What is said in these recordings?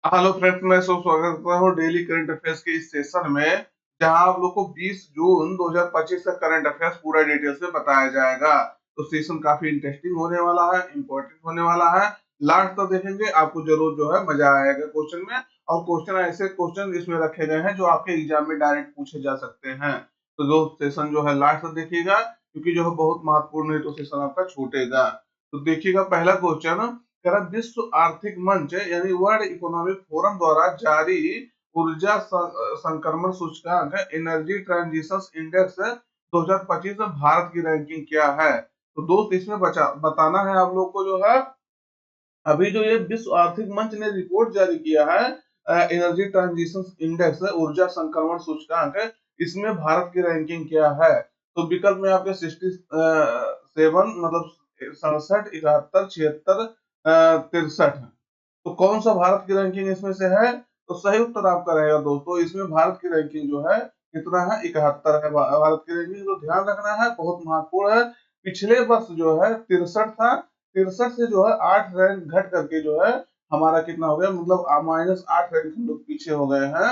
Hello friends, मैं सब स्वागत करता हूँ डेली करंट अफेयर्स के इस सेशन में, जहां आप लोग को 20 जून 2025 का करंट अफेयर्स पूरा डिटेल्स में बताया जाएगा। तो सेशन काफी इंटरेस्टिंग होने वाला है, इंपॉर्टेंट होने वाला है। लास्ट तक देखेंगे, आपको जरूर जो है मजा आएगा क्वेश्चन में। और क्वेश्चन ऐसे क्वेश्चन इसमें रखे गए हैं जो आपके एग्जाम में डायरेक्ट पूछे जा सकते हैं। तो जो सेशन जो है लास्ट तक देखिएगा, क्योंकि जो है बहुत महत्वपूर्ण है, तो सेशन आपका छूटेगा। तो देखिएगा पहला क्वेश्चन कह रहा, विश्व आर्थिक मंच यानी वर्ल्ड इकोनॉमिक फोरम द्वारा जारी ऊर्जा संक्रमण सूचकांक एनर्जी ट्रांजिशन इंडेक्स 2025 में भारत की रैंकिंग क्या है। तो दोस्त इसमें बताना है आप लोग को जो है, अभी जो ये विश्व आर्थिक मंच ने रिपोर्ट जारी किया है, एनर्जी ट्रांजिशन इंडेक्स ऊर्जा संक्रमण सूचकांक, इसमें भारत की रैंकिंग क्या है। तो विकल्प में आपके 67 मतलब 67, 71, 76, 63। तो कौन सा भारत की रैंकिंग इसमें से है। तो सही उत्तर आपका रहेगा दोस्तों, इसमें भारत की रैंकिंग जो है कितना है, 71 है भारत की रैंकिंग। तो ध्यान रखना है, बहुत महत्वपूर्ण है। पिछले वर्ष जो है 63 था, 63 से जो है 8 रैंक घट करके जो है हमारा कितना हो गया, मतलब -8 रैंक हम लोग पीछे हो गए हैं।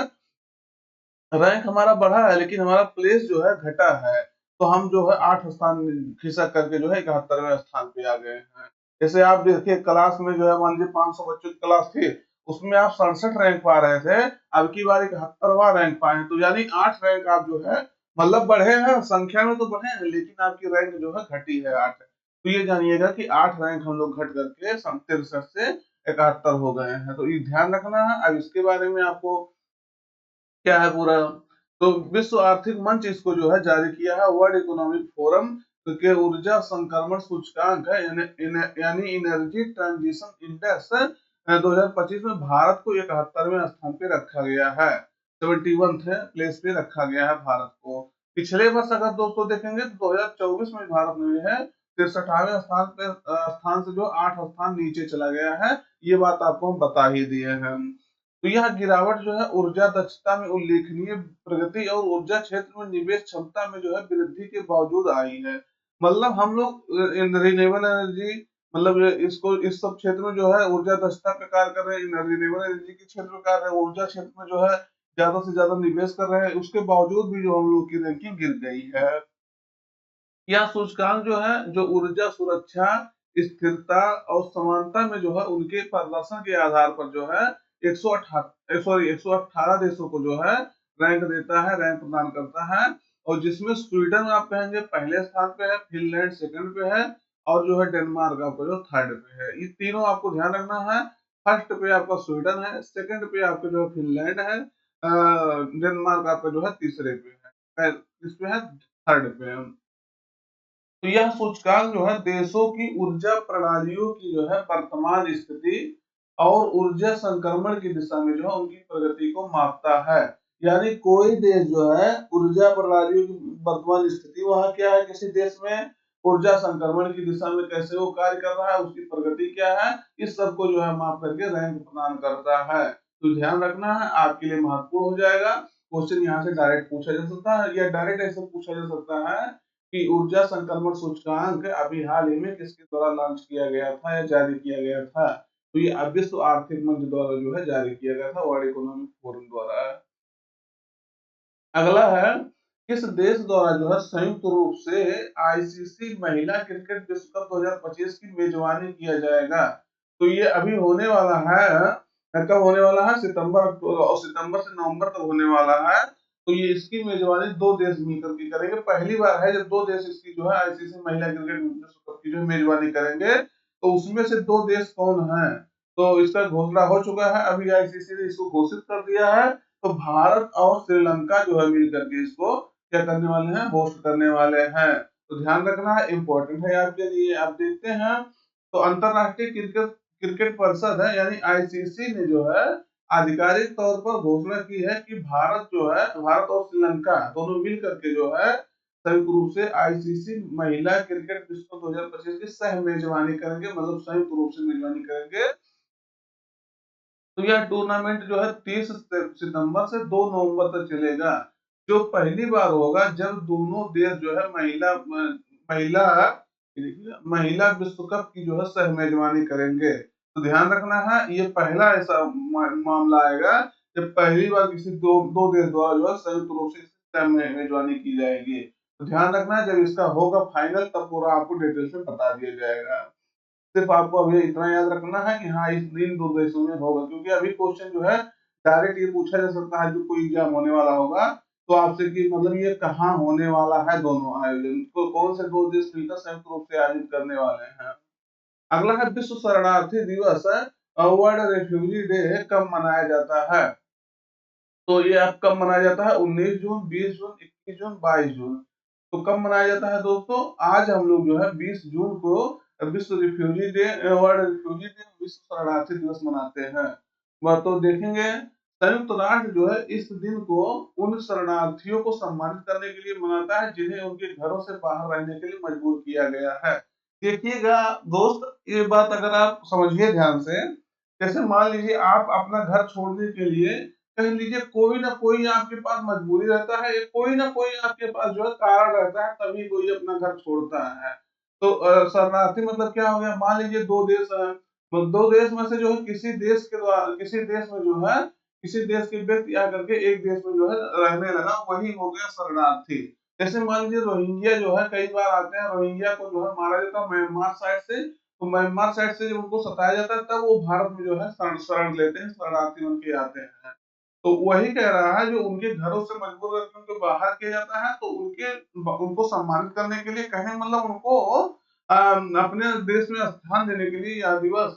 रैंक हमारा बढ़ा है लेकिन हमारा प्लेस जो है घटा है। तो हम जो है 8 स्थान खिसक करके जो है 71वें स्थान पे आ गए हैं। जैसे आप देखिए, क्लास में जो है मान लीजिए 500 बच्चों की क्लास थी, उसमें आप 67 रैंक पा रहे थे, अब की बार 71वां रैंक पाए हैं। तो यानी 8 रैंक आप जो है मतलब बढ़े हैं, संख्या में तो बढ़े हैं, लेकिन आपकी रैंक जो है घटी है 8। तो ये जानिएगा कि 8 रैंक हम लोग घट करके 63 से 71 हो गए हैं। तो ये ध्यान रखना है। अब इसके बारे में आपको क्या है पूरा, तो विश्व आर्थिक मंच इसको जो है जारी किया है, वर्ल्ड इकोनॉमिक फोरम के ऊर्जा संक्रमण सूचकांक है, यानी एनर्जी ट्रांजिशन इंडेक्स 2025 में भारत को 71वें स्थान पे रखा गया है। 71 प्लेस पे रखा गया है भारत को। पिछले वर्ष अगर दोस्तों देखेंगे तो 2024 में भारत में जो है 63वें स्थान पे स्थान से जो 8 स्थान नीचे चला गया है। ये बात आपको हम बता ही दिए हैं। तो यह गिरावट जो है ऊर्जा दक्षता में उल्लेखनीय प्रगति और ऊर्जा क्षेत्र में निवेश क्षमता में जो है वृद्धि के बावजूद आई है। मतलब हम लोग रिन्यूएबल एनर्जी, मतलब इसको इस सब क्षेत्र में जो है ऊर्जा दक्षता पे कार्य कर रहे हैं, रिन्यूएबल एनर्जी के क्षेत्र में कार्य, ऊर्जा क्षेत्र में जो है ज्यादा से ज्यादा निवेश कर रहे हैं, उसके बावजूद भी जो हम लोग की रैंकिंग गिर गई है। यह सूचकांक जो है, जो ऊर्जा सुरक्षा, स्थिरता और समानता में जो है उनके प्रदर्शन के आधार पर जो है 118 देशों को जो है रैंक देता है, रैंक प्रदान करता है। और जिसमें स्वीडन आप कहेंगे पहले स्थान पे है, फिनलैंड सेकंड पे है, और जो है डेनमार्क आपका जो थर्ड पे है। ये तीनों आपको ध्यान रखना है। फर्स्ट पे आपका स्वीडन है, सेकंड पे आपका जो है फिनलैंड है, डेनमार्क आपका जो है तीसरे पे है, इस पे है थर्ड पे है। तो यह सूचकांक जो है देशों की ऊर्जा प्रणालियों की जो है वर्तमान स्थिति और ऊर्जा संक्रमण की दिशा में जो है उनकी प्रगति को मापता है। यानी कोई देश जो है ऊर्जा प्रणालियों की वर्तमान स्थिति वहां क्या है, किसी देश में ऊर्जा संक्रमण की दिशा में कैसे वो कार्य कर रहा है, उसकी प्रगति क्या है, इस सब को जो है माप करके रैंक प्रदान करता है। तो ध्यान रखना है, आपके लिए महत्वपूर्ण हो जाएगा। क्वेश्चन यहाँ से डायरेक्ट पूछा जा सकता है, या डायरेक्ट ऐसे पूछा जा सकता है कि ऊर्जा संक्रमण सूचकांक अभी हाल ही में किसके द्वारा लॉन्च किया गया था या जारी किया गया था। तो ये विश्व आर्थिक मंच द्वारा जो है जारी किया गया था, वर्ल्ड इकोनॉमिक फोरम द्वारा। अगला है, किस देश द्वारा जो है संयुक्त रूप से आईसीसी महिला क्रिकेट विश्व कप 2025 की मेजबानी किया जाएगा। तो ये अभी होने वाला है, कब होने वाला है, सितंबर अक्टूबर, और सितंबर से नवंबर तक होने वाला है। तो ये इसकी मेजबानी दो देश मिलकर के करेंगे। पहली बार है जब दो देश इसकी जो है आईसीसी महिला क्रिकेट विश्व कप की जो मेजबानी करेंगे। तो उसमें से दो देश कौन है, तो इसका घोषणा हो चुका है, अभी आईसीसी ने इसको घोषित कर दिया है। तो भारत और श्रीलंका जो है मिल करके इसको क्या करने वाले हैं, होस्ट करने वाले हैं। तो ध्यान रखना है, इंपॉर्टेंट है आपके लिए। आप देखते हैं, तो अंतरराष्ट्रीय क्रिकेट क्रिकेट परिषद है यानी आईसीसी ने जो है आधिकारिक तौर पर घोषणा की है कि भारत जो है, भारत और श्रीलंका दोनों मिल करके जो है संयुक्त रूप से आईसीसी महिला क्रिकेट विश्व 2025 की सह मेजबानी करेंगे, मतलब संयुक्त रूप से मेजबानी करेंगे। तो यह टूर्नामेंट जो है 30 सितंबर से 2 नवंबर तक चलेगा। जो पहली बार होगा जब दोनों देश जो है महिला महिला विश्व कप की जो है सह मेजबानी करेंगे। तो ध्यान रखना है, ये पहला ऐसा मामला आएगा जब पहली बार किसी दो देश द्वारा जो है संयुक्त रूप से सिस्टम में मेजबानी की जाएगी। तो ध्यान रखना है, जब इसका होगा फाइनल तब पूरा आपको डिटेल से बता दिया जाएगा। सिर्फ आपको अभी इतना याद रखना है कि हाँ, इस इन दो देशों में होगा, क्योंकि अभी क्वेश्चन जो है डायरेक्ट ये पूछा जा सकता है जो कोई एग्जाम होने वाला होगा तो आपसे कि मतलब ये कहाँ होने वाला है, दोनों आयोजन तो कौन से दो देश मिलकर संयुक्त रूप से आयोजित करने वाले हैं। अगला है विश्व शरणार्थी दिवस, वर्ल्ड रेफ्यूजी डे कब मनाया जाता है। तो ये अब कब मनाया जाता है, 19 जून, 20 जून, 21 जून, 22 जून। तो कब मनाया जाता है दोस्तों, आज हम लोग जो है 20 जून को विश्व refugee day, world refugee day, विश्व शरणार्थी दिवस मनाते हैं। वह तो देखेंगे संयुक्त राष्ट्र जो है इस दिन को उन शरणार्थियों को सम्मानित करने के लिए मनाता है जिन्हें उनके घरों से बाहर रहने के लिए मजबूर किया गया है। देखिएगा दोस्त, ये बात अगर आप समझिए ध्यान से, जैसे मान लीजिए आप अपना घर छोड़ने के लिए कह लीजिए कोई ना कोई आपके पास मजबूरी रहता है, कोई ना कोई आपके पास जो है कारण रहता है, तभी कोई अपना घर छोड़ता है। तो शरणार्थी मतलब क्या हो गया, मान लीजिए दो देश है, तो दो देश में से जो है किसी देश के द्वारा किसी देश में जो है किसी देश के व्यक्ति आकर के एक देश में जो है रहने लगा, वही हो गया शरणार्थी। जैसे मान लीजिए रोहिंग्या जो है कई बार आते हैं, रोहिंग्या को जो है मारा जाता है म्यांमार साइड से, तो म्यांमार साइड से जब उनको सताया जाता है तब वो भारत में जो है शरण लेते हैं, शरणार्थी बन के आते हैं। तो वही कह रहा है जो उनके घरों से मजबूर करके उनको बाहर किया जाता है, तो उनको सम्मानित करने के लिए कहें मतलब उनको अपने देश में स्थान देने के लिए यह दिवस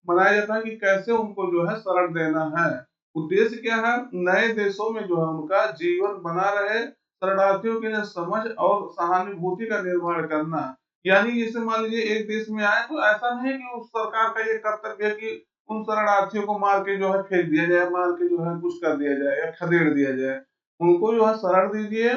मनाया जाता है कि कैसे उनको जो है शरण देना है। उद्देश्य क्या है, नए देशों में जो है उनका जीवन बना रहे, शरणार्थियों के लिए समझ और सहानुभूति का निर्माण करना। यानी जैसे मान लीजिए एक देश में आए तो ऐसा नहीं है कि उस सरकार का ये कर्तव्य है कि उन शरणार्थियों को मार के जो है फेंक दिया जाए, मार के जो है कुछ कर दिया जाए या खदेड़ दिया जाए। उनको जो है शरण दीजिए,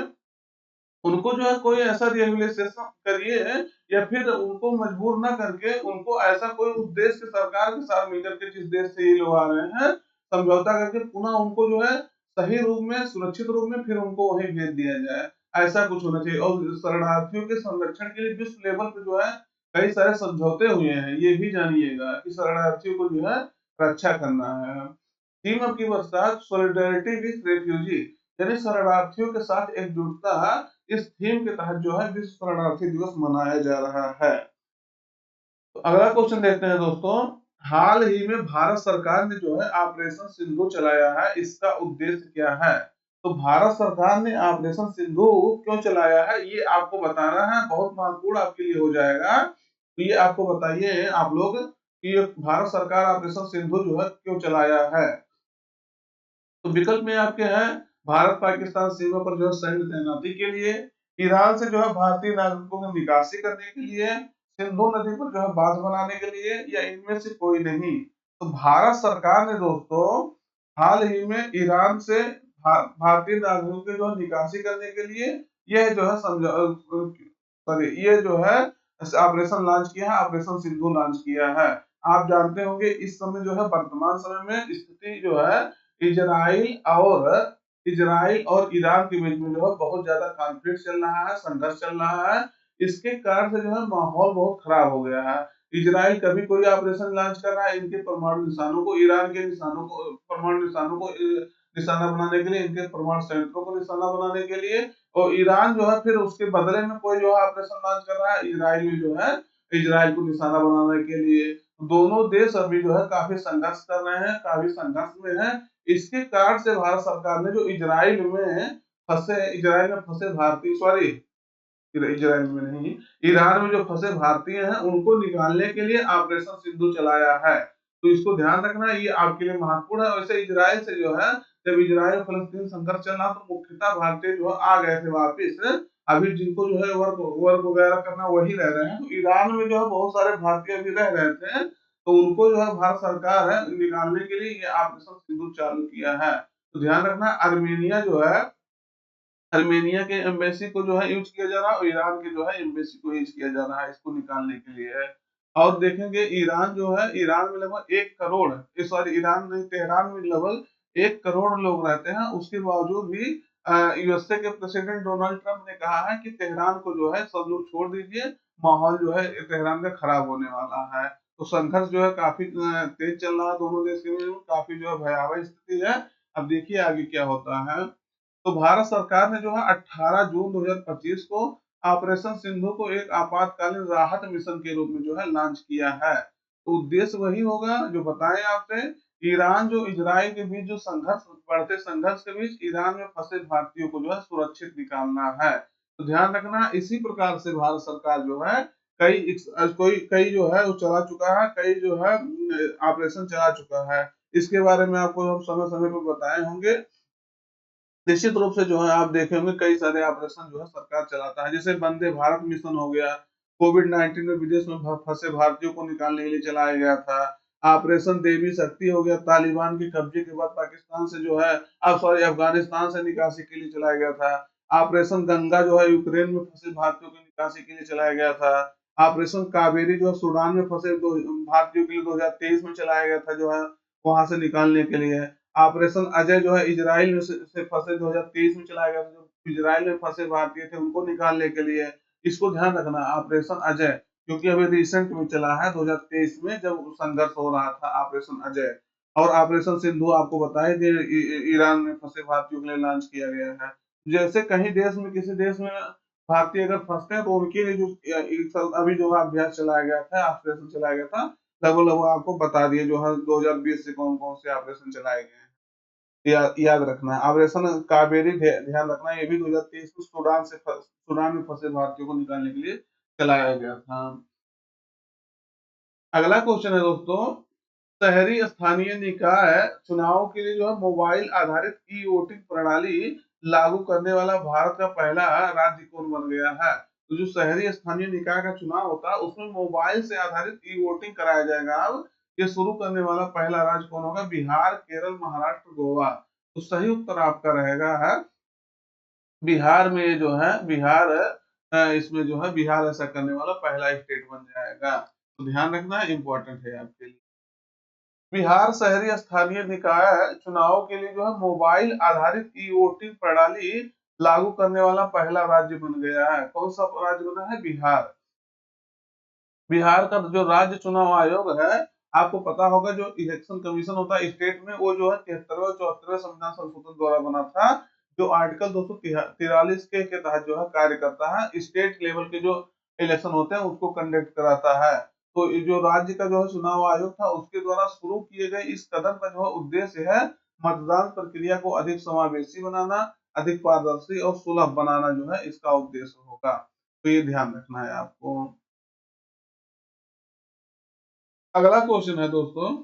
उनको जो है कोई ऐसा रिहैबिलिटेशन करिए, या फिर उनको मजबूर ना करके उनको ऐसा कोई उस देश की सरकार के साथ मिलकर के जिस देश से ये लोग आ रहे हैं, समझौता करके पुनः उनको जो है सही रूप में, सुरक्षित रूप में फिर उनको वहीं भेज दिया जाए। ऐसा कुछ होना चाहिए। और शरणार्थियों के संरक्षण के लिए विश्व लेवल पे जो है कई सारे समझौते हुए हैं, ये भी जानिएगा कि शरणार्थियों को जो है रक्षा करना है। थीम अब की बरसात सॉलिडेरिटी विद रेफ्यूजी, यानी शरणार्थियों के साथ एकजुटता, इस थीम के तहत जो है विश्व शरणार्थी दिवस मनाया जा रहा है। तो अगला क्वेश्चन देखते हैं दोस्तों, हाल ही में भारत सरकार ने जो है ऑपरेशन सिंधु चलाया है, इसका उद्देश्य क्या है। तो भारत सरकार ने ऑपरेशन सिंधु क्यों चलाया है ये आपको बताना है, बहुत महत्वपूर्ण आपके लिए हो जाएगा। तो ये आपको बताइए आप लोग कि ये भारत सरकार ऑपरेशन सिंधु जो है क्यों चलाया है। तो विकल्प में आपके हैं भारत पाकिस्तान सीमा पर जो है सैन्य तैनाती के लिए, ईरान से जो है भारतीय नागरिकों की निकासी करने के लिए, सिंधु नदी पर जो है बांध बनाने के लिए, या इनमें से कोई नहीं। तो भारत सरकार ने दोस्तों हाल ही में ईरान से भारतीय नागरिकों की जो है निकासी करने के लिए यह जो है सॉरी ये जो है ऑपरेशन लॉन्च किया है, ऑपरेशन सिंधु लॉन्च किया है। आप जानते होंगे इस समय जो है वर्तमान समय में स्थिति जो है इजराइल और ईरान के बीच में जो है बहुत ज्यादा कॉन्फ्लिक्ट चल रहा है, संघर्ष चल रहा है। इसके कारण से जो है माहौल बहुत खराब हो गया है। इजराइल कभी कोई ऑपरेशन लॉन्च कर रहा है इनके परमाणु निशानों को, ईरान के निशानों को, परमाणु निशानों को निशाना बनाने के लिए, इनके परमाणु संयंत्रों को निशाना बनाने के लिए। और ईरान जो है फिर उसके बदले में कोई जो है ऑपरेशन लॉन्च कर रहा है इजराइल में जो है इजराइल को निशाना बनाने के लिए। दोनों देश अभी जो है काफी संघर्ष कर रहे हैं, काफी संघर्ष में है। इसके कारण से भारत सरकार ने जो इजराइल में फंसे भारतीय, सॉरी इजराइल में नहीं, ईरान में जो फंसे भारतीय हैं उनको निकालने के लिए ऑपरेशन सिंधु चलाया है। तो इसको ध्यान रखना, ये आपके लिए महत्वपूर्ण है। वैसे इजराइल से जो है जब इजराइल फलस्तीन संघर्ष चल रहा तो मुख्यतः भारतीय जो है आ गए थे वापिस, अभी जिनको जो है वर्क वगैरह करना वही रह रहे हैं। तो ईरान में जो है बहुत सारे भारतीय अभी रह रहे थे, तो उनको जो है भारत सरकार है निकालने के लिए ये ऑपरेशन सिंधु चालू किया है। तो ध्यान रखना, आर्मेनिया के एम्बेसी को जो है यूज किया जा रहा है और ईरान के जो है एम्बेसी को यूज किया जा रहा है इसको निकालने के लिए है। और देखेंगे ईरान जो है, ईरान में लगभग 1 करोड़, सॉरी ईरान नहीं, तेहरान में लगभग 1 करोड़ लोग रहते हैं। उसके बावजूद भी यूएसए के प्रेसिडेंट डोनाल्ड ट्रंप ने कहा है कि तेहरान को जो है सब लोग छोड़ दीजिए, माहौल जो है तेहरान का खराब होने वाला है। तो संघर्ष जो है काफी तेज चल रहा है दोनों देश के बीच में, काफी जो है भयावह स्थिति है। अब देखिए आगे क्या होता है। तो भारत सरकार ने जो है 18 जून 2025 को ऑपरेशन सिंधु को एक आपातकालीन राहत मिशन के रूप में जो है लॉन्च किया है। तो उद्देश्य वही होगा जो बताएं आपसे, ईरान जो इजराइल के बीच जो संघर्ष, बढ़ते संघर्ष के बीच ईरान में फंसे भारतीयों को जो है सुरक्षित निकालना है। तो ध्यान रखना, इसी प्रकार से भारत सरकार जो है कई जो है वो चला चुका है, कई जो है ऑपरेशन चला चुका है। इसके बारे में आपको हम समय समय पर बताए होंगे। निश्चित रूप से जो है आप देखे होंगे कई सारे ऑपरेशन जो है सरकार चलाता है, जैसे वंदे भारत मिशन हो गया, कोविड-19 में विदेश में फंसे भारतीयों को निकालने के लिए चलाया गया था। ऑपरेशन देवी शक्ति हो गया, तालिबान के कब्जे के बाद पाकिस्तान से जो है, अब सॉरी, अफगानिस्तान से निकासी के लिए चलाया गया था। ऑपरेशन गंगा जो है यूक्रेन में फंसे भारतीयों की निकासी के लिए चलाया गया था। ऑपरेशन कावेरी जो है सूडान में फंसे भारतीयों के लिए 2023 में चलाया गया था, जो है वहां से निकालने के लिए। ऑपरेशन अजय जो है इजराइल में से फंसे 2023 में चलाया गया था, जो इजराइल में फंसे भारतीय थे उनको निकालने के लिए। इसको ध्यान रखना, ऑपरेशन अजय, क्योंकि अभी रिसेंट में चला है 2023 में जब संघर्ष हो रहा था, ऑपरेशन अजय। और ऑपरेशन सिंधु आपको बताए थे, ईरान में फंसे भारतीयों के लिए लॉन्च किया गया है। जैसे कहीं देश में, किसी देश में भारतीय अगर फंसते हैं तो उनके लिए जो अभी जो है अभ्यास चलाया गया था, ऑपरेशन चलाया गया था, लगभग लगभग आपको बता दिए जो है 2020 से कौन कौन से ऑपरेशन चलाए गए हैं। याद रखना है ऑपरेशन कावेरी, ध्यान रखना, ये भी 2023 में सूडान में फंसे भारतीयों को निकालने के लिए चलाया गया था। अगला क्वेश्चन है दोस्तों, शहरी स्थानीय निकाय चुनाव के लिए जो है मोबाइल आधारित ई वोटिंग प्रणाली लागू करने वाला भारत का पहला राज्य कौन बन गया है? तो जो शहरी स्थानीय निकाय का चुनाव होता है उसमें मोबाइल से आधारित ई वोटिंग कराया जाएगा। अब ये शुरू करने वाला पहला राज्य कौन होगा? बिहार, केरल, महाराष्ट्र, गोवा। तो सही उत्तर आपका रहेगा है बिहार में। ये जो है बिहार, इसमें जो है बिहार ऐसा करने वाला पहला स्टेट बन जाएगा। तो ध्यान रखना, इंपॉर्टेंट है आपके लिए। बिहार शहरी स्थानीय निकाय चुनाव के लिए जो है मोबाइल आधारित ई वोटिंग प्रणाली लागू करने वाला पहला राज्य बन गया है। कौन सा राज्य बना है? बिहार। बिहार का जो राज्य चुनाव आयोग है, आपको पता होगा जो इलेक्शन कमीशन होता है स्टेट में, वो जो है 73वें और 74वें संविधान संशोधन द्वारा बना था, जो आर्टिकल 243 के तहत जो है कार्य करता है। स्टेट लेवल के जो इलेक्शन होते हैं उसको कंडक्ट कराता है। तो ये जो राज्य का जो है चुनाव आयोग था, उसके द्वारा शुरू किए गए इस कदम का जो है उद्देश्य है मतदान प्रक्रिया को अधिक समावेशी बनाना, अधिक पारदर्शी और सुलभ बनाना जो है इसका उद्देश्य होगा। तो ये ध्यान रखना है आपको। अगला क्वेश्चन है दोस्तों,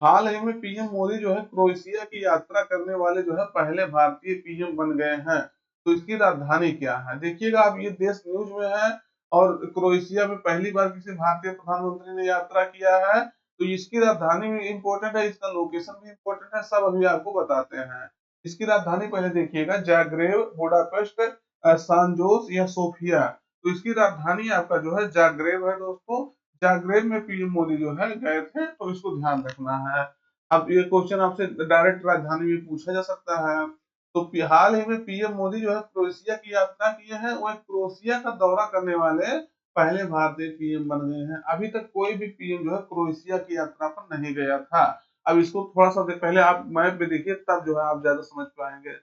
हाल ही में पीएम मोदी जो है क्रोएशिया की यात्रा करने वाले जो है पहले भारतीय पीएम बन गए हैं। तो इसकी राजधानी क्या है? देखिएगा, अब ये देश न्यूज में है और क्रोएशिया में पहली बार किसी भारतीय प्रधानमंत्री ने यात्रा किया है। तो इसकी राजधानी भी इम्पोर्टेंट है, इसका लोकेशन भी इम्पोर्टेंट है, सब अभी आपको बताते हैं। इसकी राजधानी पहले देखिएगा, जाग्रेब, बुडापेस्ट, सांजोस या सोफिया। तो इसकी राजधानी आपका जो है जाग्रेब है दोस्तों। जागरेब में पीएम मोदी जो है गए थे, तो इसको ध्यान रखना है। अब ये क्वेश्चन आपसे डायरेक्ट राजधानी में पूछा जा सकता है। तो हाल ही में पीएम मोदी जो है क्रोएशिया की यात्रा किए हैं, वो क्रोएशिया का दौरा करने वाले पहले भारतीय पीएम बन गए हैं। अभी तक कोई भी पीएम जो है क्रोएशिया की यात्रा पर नहीं गया था। अब इसको थोड़ा सा पहले आप मैप पे देखिए, तब जो है आप ज्यादा समझ पाएंगे।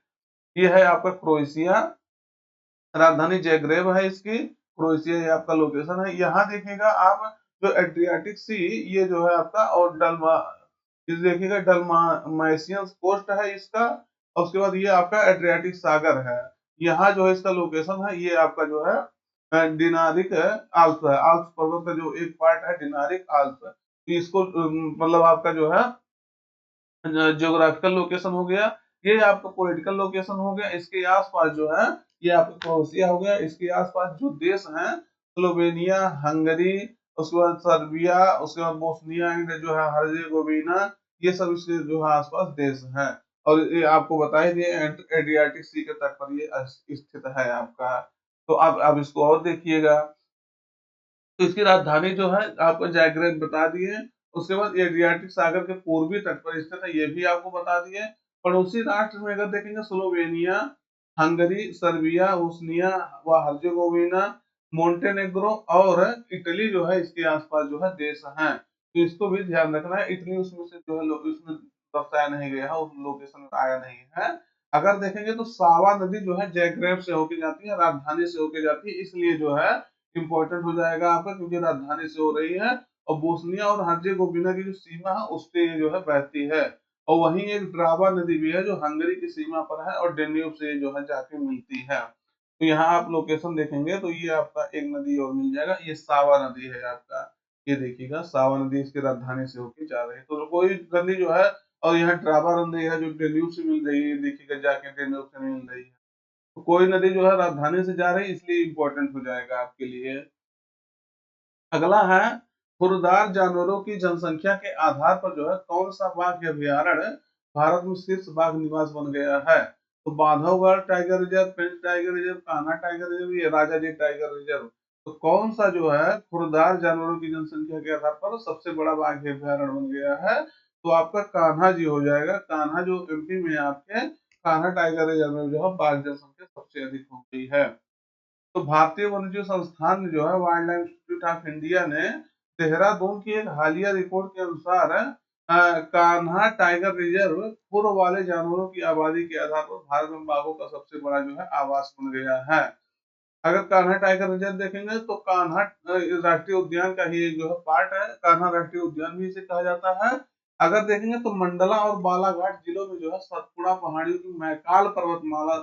ये है आपका क्रोएशिया, राजधानी जैग्रेब है इसकी, क्रोएशिया ये आपका लोकेशन है। यहाँ देखिएगा आप, जो एड्रियाटिक सी, ये जो है आपका, और डलमा, इस देखिएगा डलमासियन कोस्ट है इसका, और उसके बाद ये आपका एड्रियाटिक सागर है। यहाँ जो है इसका लोकेशन है, ये आपका जो है डिनारिक आल्प्स है, आल्प्स पर्वत का जो एक पार्ट है डिनारिक आल्प्स है। तो इसको मतलब आपका जो है ज्योग्राफिकल लोकेशन हो गया, ये आपका पॉलिटिकल लोकेशन हो गया। इसके आसपास जो है, ये आपका क्रोएशिया हो गया। इसके आसपास जो देश हैं, स्लोवेनिया, हंगरी, उसके बाद सर्बिया, उसके बाद बोस्निया एंड जो है हर्जेगोविना, ये सब इसके जो है आसपास देश हैं। और ये आपको बता ही दिए, एड्रियाटिक सी के तट पर ये स्थित है आपका। तो अब इसको और देखिएगा, तो इसकी राजधानी जो है आपको जाग्रेब बता दिए। उसके बाद एड्रियाटिक सागर के पूर्वी तट पर स्थित है, ये भी आपको बता दिए। पड़ोसी राष्ट्र में अगर देखेंगे, स्लोवेनिया, हंगरी, सर्बिया, बोस्निया व हर्जेगोविना, मोंटेनेग्रो और इटली जो है इसके आसपास जो है देश हैं। तो इसको भी ध्यान रखना है। इतनी उसमें से जो है उसमें दर्शाया नहीं गया है, उस लोकेशन में आया नहीं है। अगर देखेंगे तो सावा नदी जो है जयग्रैब से होके जाती है, राजधानी से होके जाती है, इसलिए जो है इम्पोर्टेंट हो जाएगा आपका, क्योंकि राजधानी से हो रही है। और बोस्निया और हर्जेगोविना की जो सीमा है उससे ये जो है बहती है। और वहीं एक ड्रावा नदी भी है जो हंगरी की सीमा पर है, और डेन्यूब से जो है जाके मिलती है। तो यहाँ आप लोकेशन देखेंगे तो ये आपका एक नदी और मिल जाएगा, ये सावा नदी है आपका। ये देखिएगा सावा नदी इसकी राजधानी से होके जा रही है। तो कोई नदी जो है, और यहाँ ड्राबा नदी है जो डेन्यूब से मिल रही है, देखिएगा जाके डेन्यूब से मिल रही है। तो कोई नदी जो है राजधानी से जा रही है, इसलिए इम्पोर्टेंट हो जाएगा आपके लिए। अगला है, खुरदार जानवरों की जनसंख्या के आधार पर जो है कौन सा बाघ अभयारण्य भारत में शीर्ष बाघ निवास बन गया है? तो Bandhavgarh tiger reserve, Pench tiger reserve, Kanha tiger reserve, या राजाजी टाइगर रिजर्व। तो कौन सा जो है खुरदार जानवरों की जनसंख्या के आधार पर सबसे बड़ा बाघ अभयारण्य बन गया है? तो आपका कान्हा जी हो जाएगा। कान्हा जो एमपी में है आपके, कान्हा टाइगर रिजर्व में जो है बाघ जनसंख्या सबसे अधिक हो गई है। तो भारतीय वन्यजीव संस्थान ने जो है wild life institute of India ने देहरादून की एक हालिया रिपोर्ट के अनुसार कान्हा टाइगर रिजर्व पूर्व वाले जानवरों की आबादी के आधार पर भारत में बाघों का सबसे बड़ा जो है आवास बन गया है। अगर कान्हा टाइगर रिजर्व देखेंगे तो कान्हा राष्ट्रीय उद्यान का ही जो है पार्ट है, कान्हा राष्ट्रीय उद्यान भी इसे कहा जाता है। अगर देखेंगे तो मंडला और बालाघाट जिलों में जो है सतपुड़ा पहाड़ियों की मैकाल पर्वतमाला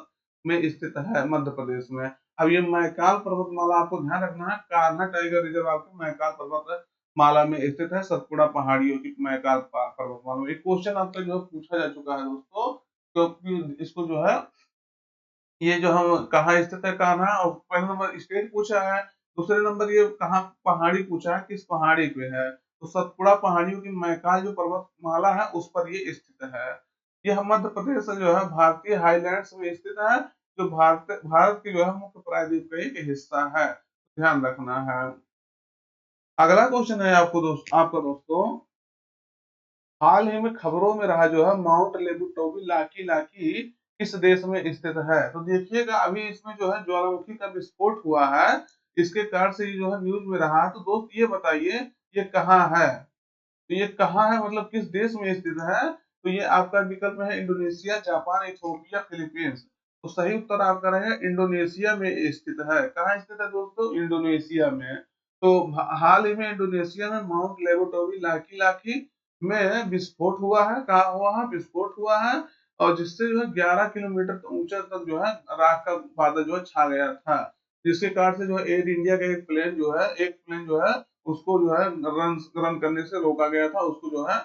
में स्थित है, मध्य प्रदेश में। अब ये मैकाल पर्वतमाला आपको ध्यान रखना है, कान्हा टाइगर रिजर्व आपको मैकाल पर्वत माला में स्थित है, सतपुड़ा पहाड़ियों की मैकाल पर्वतमाला में। एक क्वेश्चन आपका जो है पूछा जा चुका है दोस्तों, क्योंकि इसको जो है ये जो हम कहाँ स्थित है कान्हा, और पहले नंबर स्टेट पूछा है, दूसरे नंबर ये कहाँ पहाड़ी पूछा है, किस पहाड़ी पे है। तो सतपुड़ा पहाड़ियों की मैकाल जो पर्वतमाला है उस पर ये स्थित है। यह मध्य प्रदेश से जो है भारतीय हाईलैंड्स में स्थित है, जो भारत भारत की जो है मुख्य प्रायद्वीप का एक हिस्सा है। ध्यान रखना है। अगला क्वेश्चन है आपका दोस्तों, हाल ही में खबरों में रहा जो है माउंट लेबुटोबी लाकी लाकी किस देश में स्थित है? तो देखिएगा अभी इसमें जो है ज्वालामुखी का विस्फोट हुआ है, इसके कारण से ये जो है न्यूज में रहा है। तो दोस्त ये बताइए ये कहाँ है? तो ये कहाँ है मतलब किस देश में स्थित है? तो ये आपका विकल्प है इंडोनेशिया, जापान, इथियोपिया, फिलीपींस। तो सही उत्तर आपका रहेगा इंडोनेशिया में स्थित है। कहाँ स्थित है दोस्तों? इंडोनेशिया में। तो हाल ही में इंडोनेशिया में माउंट लेबोटोबी लाकी लाकी में विस्फोट हुआ है। कहाँ हुआ है? विस्फोट हुआ है। और जिससे जो है 11 किलोमीटर ऊंचा तक जो है राख का बादल जो है छा गया था, जिसके कारण से जो है एयर इंडिया का एक प्लेन जो है उसको जो है रन करने से रोका गया था, उसको जो है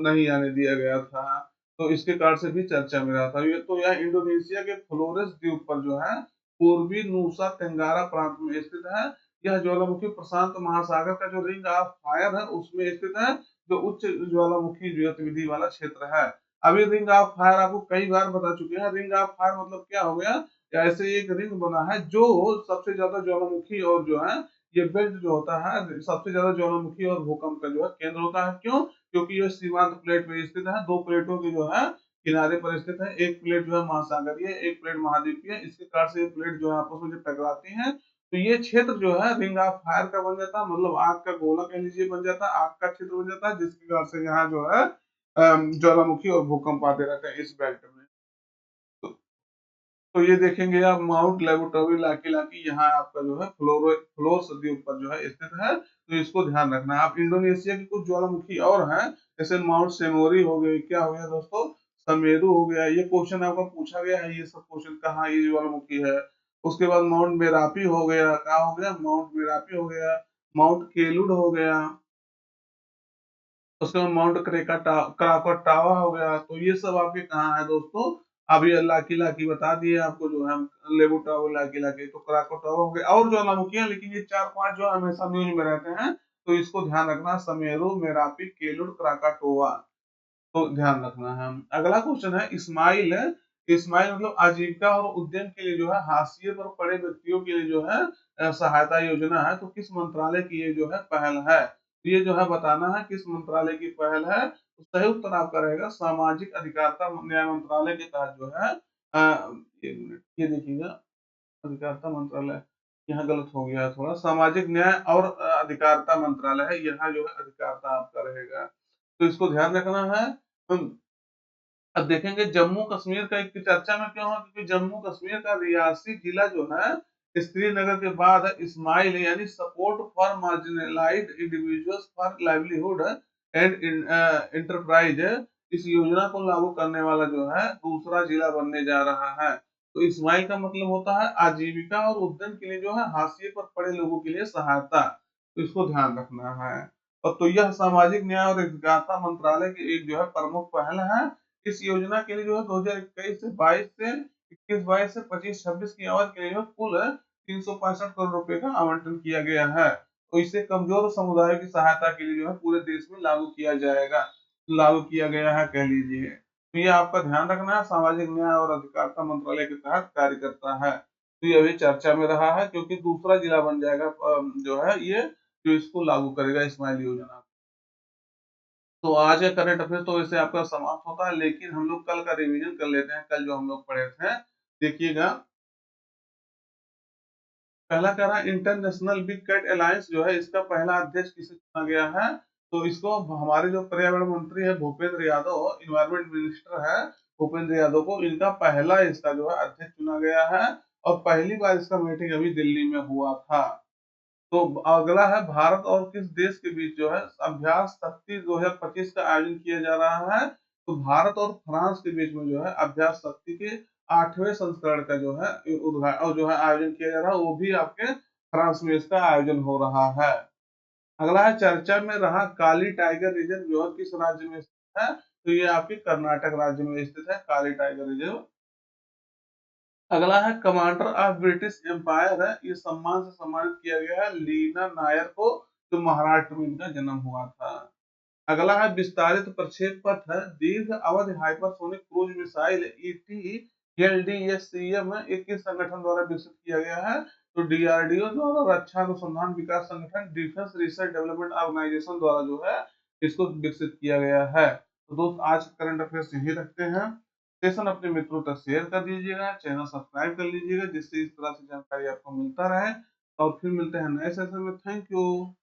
नहीं आने दिया गया था। तो इसके कारण से भी चर्चा में रहा था। ये तो यह इंडोनेशिया के फ्लोरेस द्वीप पर जो है पूर्वी नुसा टेंगारा प्रांत में स्थित है। यह ज्वालामुखी प्रशांत महासागर का जो रिंग ऑफ फायर है उसमें स्थित है, जो उच्च ज्वालामुखी गतिविधि वाला क्षेत्र है। अभी रिंग ऑफ फायर आपको कई बार बता चुके हैं। रिंग ऑफ फायर मतलब क्या हो गया? ऐसे एक रिंग बना है जो सबसे ज्यादा ज्वालामुखी और जो है ये बेल्ट जो होता है सबसे ज्यादा ज्वालामुखी और भूकंप का जो है केंद्र होता है। क्यों? क्योंकि ये सीमांत प्लेट में स्थित है, दो प्लेटों के जो है किनारे पर स्थित है। एक प्लेट जो है महासागरीय, एक प्लेट महाद्वीपीय। इसके कारण से ये प्लेट जो है आपस में जब टकराती हैं तो ये क्षेत्र जो है रिंग ऑफ फायर का बन जाता है, मतलब आग का गोला कह लीजिए बन जाता है, आग का क्षेत्र बन जाता है, जिसके कारण से यहाँ जो है ज्वालामुखी और भूकंप आते रहते हैं इस बेल्ट में। तो तो ये देखेंगे आप माउंट लेबुटोबी लाकी लाकी यहाँ आपका जो है फ्लोर द्वीप पर जो है स्थित है। तो इसको ध्यान रखना है। आप इंडोनेशिया की कुछ ज्वालामुखी और हैं, जैसे माउंट सेमोरी हो गई, क्या हो गया दोस्तों, समेरु हो गया। ये क्वेश्चन आपका पूछा गया है, ये सब क्वेश्चन कहाँ ये ज्वालामुखी है। उसके बाद माउंट मेरापी हो गया, क्या हो गया, माउंट मेरापी हो गया। माउंट केलुड हो गया। उसके बाद माउंट क्राकोटावा हो गया। तो ये सब आपके कहाँ है दोस्तों? अभी लाकी लाकी बता दिए आपको जो है, लेबुटाओ लाकी लाकी, तो क्राकोटावा हो गया। और ज्वालामुखी है लेकिन ये चार पांच जो हमेशा न्यूज में रहते हैं, तो इसको ध्यान रखना, समेरु, मेरापी, केलुड, क्राकाटोवा। तो ध्यान रखना है। अगला क्वेश्चन है इस्माइल। इस्माइल मतलब आजीविका और उद्यम के लिए जो है हाशिए पर पड़े व्यक्तियों के लिए जो है सहायता योजना है। तो किस मंत्रालय की ये जो है पहल है? तो ये जो है बताना है किस मंत्रालय की पहल है। तो सही उत्तर आपका रहेगा सामाजिक अधिकारिता न्याय मंत्रालय के तहत जो है एक मिनट ये देखिएगा, अधिकारिता मंत्रालय, यहाँ गलत हो गया थोड़ा, सामाजिक न्याय और अधिकारिता मंत्रालय है, यहाँ जो है अधिकारिता आपका रहेगा, तो इसको ध्यान रखना है। अब देखेंगे जम्मू कश्मीर का एक चर्चा में क्यों है, क्योंकि जम्मू कश्मीर का रियासी जिला जो है श्रीनगर के बाद है इस्माइल, यानी support for marginalised individuals for livelihood and enterprise, इस योजना को लागू करने वाला जो है दूसरा जिला बनने जा रहा है। तो इस्माइल का मतलब होता है आजीविका और उद्यम के लिए जो है हाशिए पर पड़े लोगों के लिए सहायता, तो इसको ध्यान रखना है। और तो यह सामाजिक न्याय और अधिकारिता मंत्रालय की एक जो है प्रमुख पहल है। इस योजना के लिए जो है 2021 से 22 से 21-22 से 25-26 की अवधि के लिए जो कुल 365 करोड़ रुपए का आवंटन किया गया है। तो इसे कमजोर समुदाय की सहायता के लिए जो है पूरे देश में लागू किया जाएगा, लागू किया गया है कह लीजिए। तो ये आपका ध्यान रखना है, सामाजिक न्याय और अधिकारिता मंत्रालय के तहत कार्य करता है। तो ये अभी चर्चा में रहा है क्योंकि दूसरा जिला बन जाएगा जो है ये, जो इसको लागू करेगा इस्माइल योजना। तो आज का करंट अफेयर तो वैसे आपका समाप्त होता है, लेकिन हम लोग कल का रिवीजन कर लेते हैं, कल जो हम लोग पढ़े थे। देखिएगा, पहला कह रहा है इंटरनेशनल बिग कैट अलायंस जो है इसका पहला अध्यक्ष किसे चुना गया है, तो इसको हमारे जो पर्यावरण मंत्री है भूपेंद्र यादव, इन्वायरमेंट मिनिस्टर है भूपेंद्र यादव को, इनका पहला इसका जो है अध्यक्ष चुना गया है। और पहली बार इसका मीटिंग अभी दिल्ली में हुआ था। तो अगला है भारत और किस देश के बीच जो है अभ्यास शक्ति 2025 का आयोजन किया जा रहा है, तो भारत और फ्रांस के बीच में जो है अभ्यास शक्ति के 8वें संस्करण का जो है उद्घाटन और जो है आयोजन किया जा रहा है, वो भी आपके फ्रांस में इसका आयोजन हो रहा है। अगला है चर्चा में रहा काली टाइगर रिजर्व जो है किस राज्य में स्थित है, तो ये आपके कर्नाटक राज्य में स्थित है काली टाइगर रिजर्व। अगला है कमांडर ऑफ ब्रिटिश एम्पायर है, ये सम्मान से सम्मानित किया गया है लीना नायर को, जो महाराष्ट्र में इनका जन्म हुआ था। अगला है विस्तारित प्रक्षेप पथ है दीर्घ अवधि हाइपरसोनिक क्रूज मिसाइल ईटी एलडीएससीएम एक किस संगठन द्वारा विकसित किया गया है, तो डीआरडीओ द्वारा रक्षा अनुसंधान विकास संगठन डिफेंस रिसर्च डेवलपमेंट ऑर्गेनाइजेशन द्वारा जो है इसको विकसित किया गया है। तो दोस्त आज करंट अफेयर्स यही रखते हैं, सेशन अपने मित्रों तक शेयर कर दीजिएगा, चैनल सब्सक्राइब कर लीजिएगा जिससे इस तरह से जानकारी आपको मिलता रहे। और फिर मिलते हैं नए सेशन में, थैंक यू।